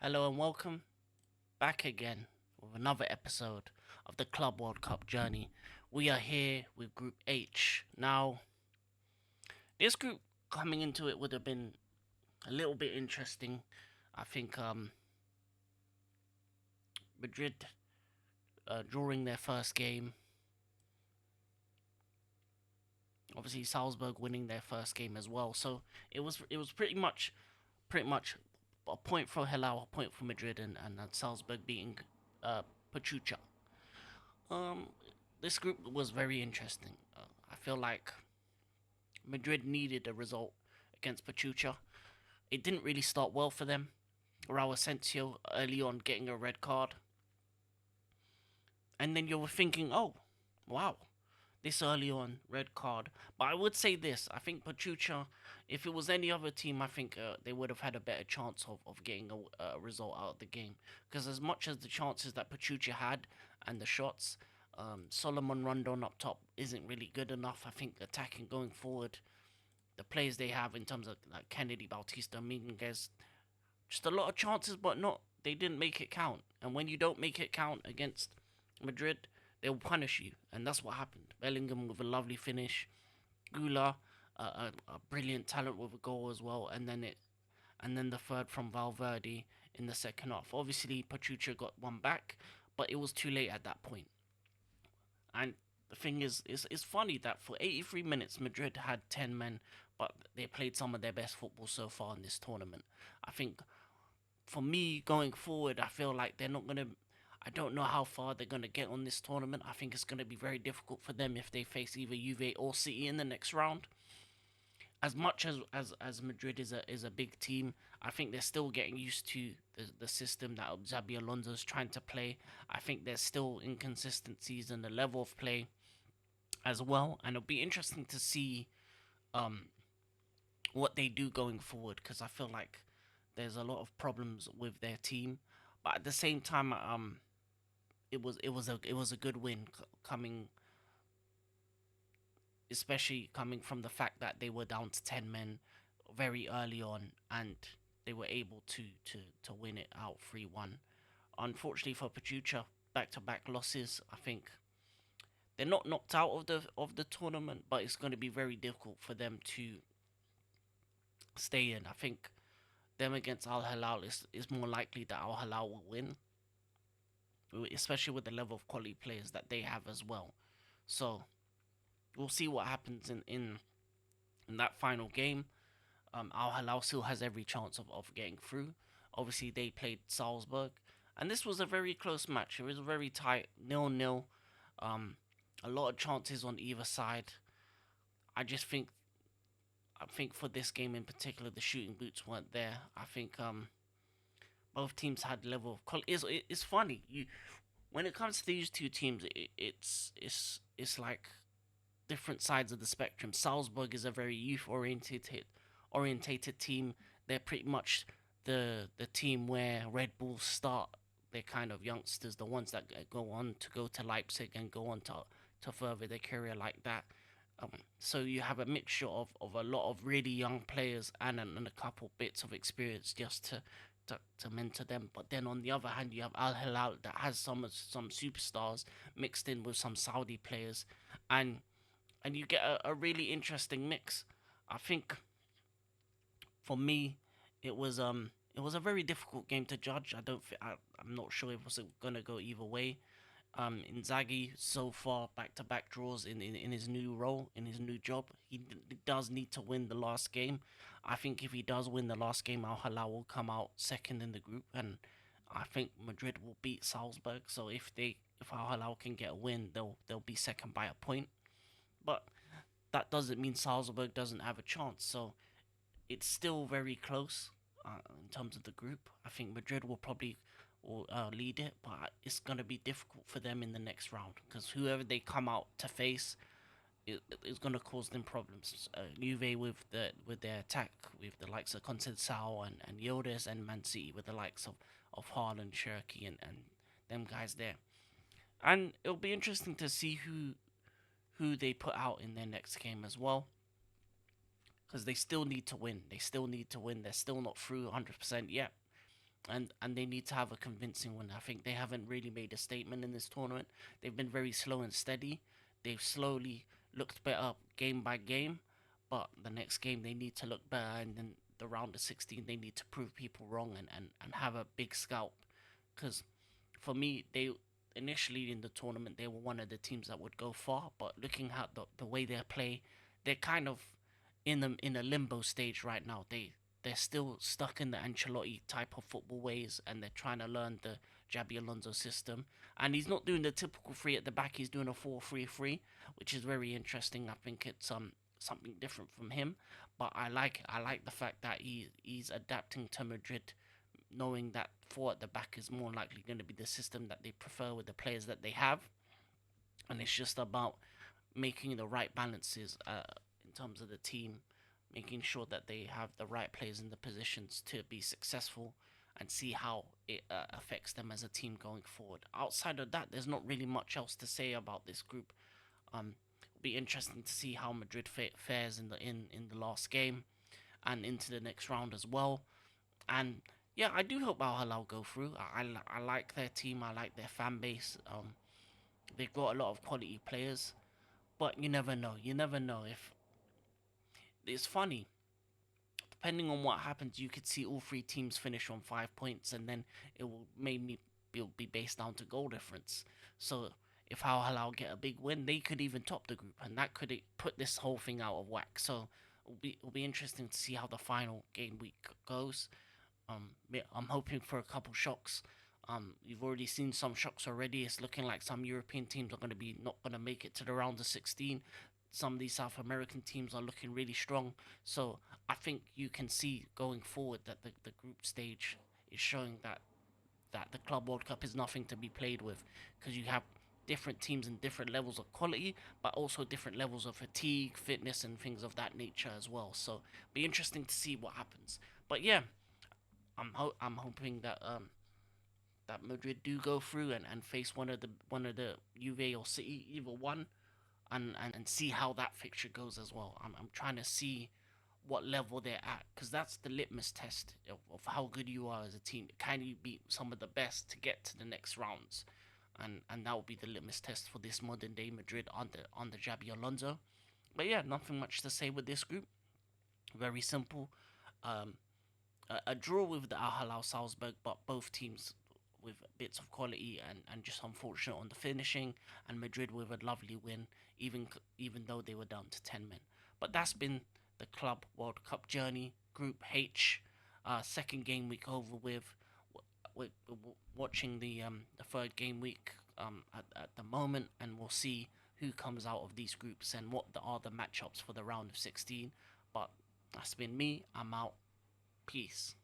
Hello and welcome back again with another episode of the Club World Cup journey. We are here with Group H. Now, this group coming into it would have been a little bit interesting. I think Madrid drawing their first game, obviously Salzburg winning their first game as well. So it was pretty much a point for Hilal, a point for Madrid, and Salzburg beating uh, Pachuca. Um, this group was very interesting. I feel like Madrid needed a result against Pachuca. It didn't really start well for them. Raul Asensio early on getting a red card, and then you were thinking, "Oh, wow, this early on red card." But I would say this: I think Pachuca, if it was any other team, I think they would have had a better chance of getting a result out of the game. Because as much as the chances that Pachuca had and the shots, Solomon Rondon up top isn't really good enough. I think attacking going forward, the players they have in terms of like Kennedy, Bautista, Dominguez, just a lot of chances, but not they didn't make it count. And when you don't make it count against Madrid, they'll punish you, and that's what happened. Bellingham with a lovely finish, Gula, a brilliant talent with a goal as well, and then the third from Valverde in the second half. Obviously, Pachuca got one back, but it was too late at that point. And the thing is, it's funny that for 83 minutes, Madrid had 10 men, but they played some of their best football so far in this tournament. I think for me going forward, I feel like they're not gonna. I don't know how far they're gonna get on this tournament. I think it's gonna be very difficult for them if they face either Juve or City in the next round. As much as Madrid is a big team, I think they're still getting used to the system that Xabi Alonso's trying to play. I think there's still inconsistencies in the level of play as well, and it'll be interesting to see um what they do going forward because I feel like there's a lot of problems with their team, but at the same time, it was a good win coming, especially coming from the fact that they were down to 10 men very early on, and they were able to win it out 3-1. Unfortunately for Pachuca, back to back losses. I think they're not knocked out of the tournament, but it's going to be very difficult for them to stay in. I think them against Al Hilal is more likely that Al Hilal will win, especially with the level of quality players that they have as well. So we'll see what happens in that final game. Al Hilal still has every chance of getting through. Obviously, they played Salzburg, and this was a very close match. It was very tight, 0-0. Um, a lot of chances on either side. I just think, I think for this game in particular, the shooting boots weren't there. I think both teams had level of quality. It's funny when it comes to these two teams, it's like different sides of the spectrum. Salzburg is a very youth orientated team. They're pretty much the team where Red Bulls start their kind of youngsters, the ones that go to Leipzig and go on to further their career like that. So you have a mixture of a lot of really young players and a couple bits of experience just to mentor them. But then on the other hand, you have Al Hilal that has some superstars mixed in with some Saudi players, and and you get a really interesting mix. I think for me, it was a very difficult game to judge. I'm not sure it was gonna go either way. Inzaghi so far back-to-back draws in his new role, in his new job. He does need to win the last game. I think if he does win the last game, Al Hilal will come out second in the group, and I think Madrid will beat Salzburg. So if Al Hilal can get a win, they'll be second by a point. But that doesn't mean Salzburg doesn't have a chance. So it's still very close in terms of the group. I think Madrid will lead it, but it's going to be difficult for them in the next round because whoever they come out to face is going to cause them problems. Juve with their attack, with the likes of Conceição and Yildiz, and Man City with the likes of Haaland, Cherki, and them guys there. And it'll be interesting to see who they put out in their next game as well because they still need to win. They still need to win. They're still not through 100% yet. and they need to have a convincing win. I think they haven't really made a statement in this tournament. They've been very slow and steady. They've slowly looked better game by game, but the next game they need to look better, and then the round of 16 they need to prove people wrong and have a big scalp. Because for me, they initially in the tournament they were one of the teams that would go far, but looking at the way they play, they're kind of in a limbo stage right now. They're still stuck in the Ancelotti type of football ways, and they're trying to learn the Jabi Alonso system. And he's not doing the typical three at the back. He's doing a 4-3-3, which is very interesting. I think it's something different from him. But I like the fact that he's adapting to Madrid, knowing that four at the back is more likely going to be the system that they prefer with the players that they have, and it's just about making the right balances in terms of the team, making sure that they have the right players in the positions to be successful, and see how it affects them as a team going forward. Outside of that, there's not really much else to say about this group. It'll be interesting to see how Madrid fares in the last game and into the next round as well. And yeah, I do hope Al Hilal go through. I like their team. I like their fan base. They've got a lot of quality players, but you never know. You never know if it's funny. Depending on what happens, you could see all three teams finish on 5 points, and then it will maybe it'll be based down to goal difference. So if Al Hilal get a big win, they could even top the group, and that could put this whole thing out of whack. So it'll be interesting to see how the final game week goes. I'm hoping for a couple shocks. You've already seen some shocks already. It's looking like some European teams are going to be not going to make it to the round of 16. Some of these South American teams are looking really strong. So I think you can see going forward that the group stage is showing that the Club World Cup is nothing to be played with, because you have different teams and different levels of quality, but also different levels of fatigue, fitness, and things of that nature as well. So be interesting to see what happens. But yeah, I'm hoping that Madrid do go through and face one of the Juve or City, either one, and see how that fixture goes as well. I'm trying to see what level they're at, because that's the litmus test of how good you are as a team. Can you beat some of the best to get to the next rounds? And that will be the litmus test for this modern day Madrid under Jabi Alonso. But yeah, nothing much to say with this group. Very simple. Um, a draw with the Al Hilal Salzburg, but both teams with bits of quality and just unfortunate on the finishing, and Madrid with a lovely win, even though they were down to 10 men. But that's been the Club World Cup journey, Group H, second game week over with. We're watching the third game week at the moment, and we'll see who comes out of these groups and what are the matchups for the round of 16. But that's been me. I'm out. Peace.